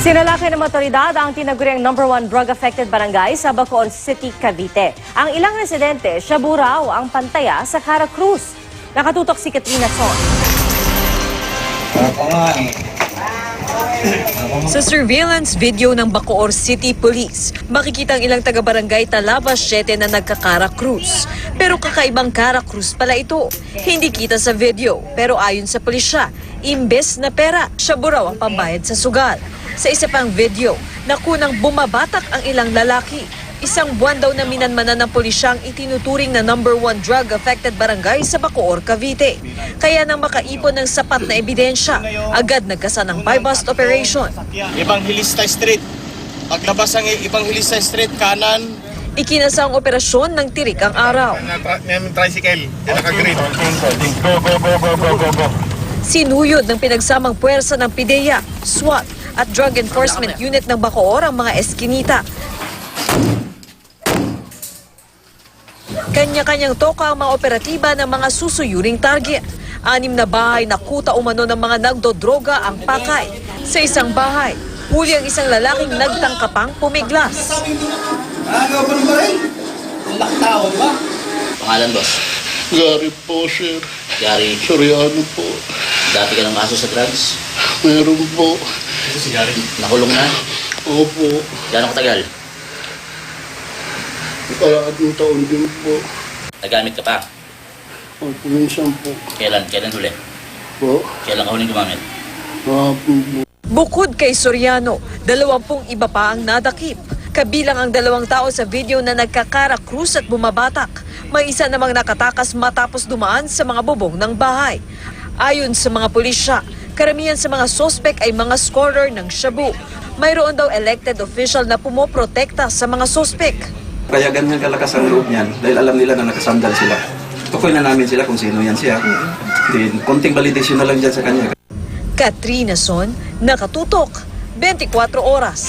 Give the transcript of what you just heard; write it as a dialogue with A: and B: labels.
A: Sinalakay ng otoridad ang tinaguriang #1 drug-affected barangay sa Bacoor City, Cavite. Ang ilang residente, shabu raw ang pantaya sa Cara Cruz. Nakatutok si Katrina Son.
B: Sa surveillance video ng Bacoor City Police, makikita ang ilang taga-barangay Talabas 7 na nagka-Cara Cruz. Pero kakaibang Cara Cruz pala ito. Hindi kita sa video, pero ayon sa pulisya, imbes na pera, shabu raw ang pambayad sa sugal. Sa isa pang video, nakunang bumabatak ang ilang lalaki. Isang buwan daw na minanmanan ng pulisyang itinuturing na #1 drug-affected barangay sa Bacoor, Cavite. Kaya nang makaipon ng sapat na ebidensya, agad nagkasa ng buy-bust operation.
C: Evangelista Street. Paglabas ang Evangelista Street, kanan.
B: Ikinasa ang operasyon ng tirik ang araw.
C: May tricycle, naka-green.
B: Sinuyod ng pinagsamang puwersa ng PIDEA, SWAT at Drug Enforcement Unit ng Bacoor ang mga eskinita. Kanya-kanyang toka ang mga operatiba ng mga susuyuring target. 6 na bahay na kuta umano ng mga nagdodroga ang pakay. Sa isang bahay, huli ang isang lalaking nagtangkapang pumiglas.
C: Agaw pa ng baril? Ang laktaw, di ba?
D: Pangalan, boss?
E: Gary po, sir.
D: Gary,
E: Soriano po.
D: dati ka ng kaso sa drugs?
E: Meron po.
C: Ito si Gary.
D: Nakulong na?
E: Opo.
D: Gano'ng katagal?
E: Kalahating taon din po.
D: Nagamit ka pa?
E: Opo, minsan po.
D: Kailan? Kailan huli?
E: Po.
D: Kailan ka huling gumamit?
E: Hapon po.
B: Bukod kay Soriano, 20 iba pa ang nadakip. Kabilang ang 2 tao sa video na nagka-Cara Cruz at bumabatak. May isa namang nakatakas matapos dumaan sa mga bubong ng bahay. Ayon sa mga pulisya, karamihan sa mga sospek ay mga scorer ng shabu. Mayroon daw elected official na pumoprotekta sa mga sospek.
F: Kaya ganyan kalakas ang loob niyan dahil alam nila na nakasandal sila. Tukoy na namin sila kung sino yan siya. Then, konting validation na lang dyan sa kanya.
B: Katrina Son, Nakatutok, 24 Oras.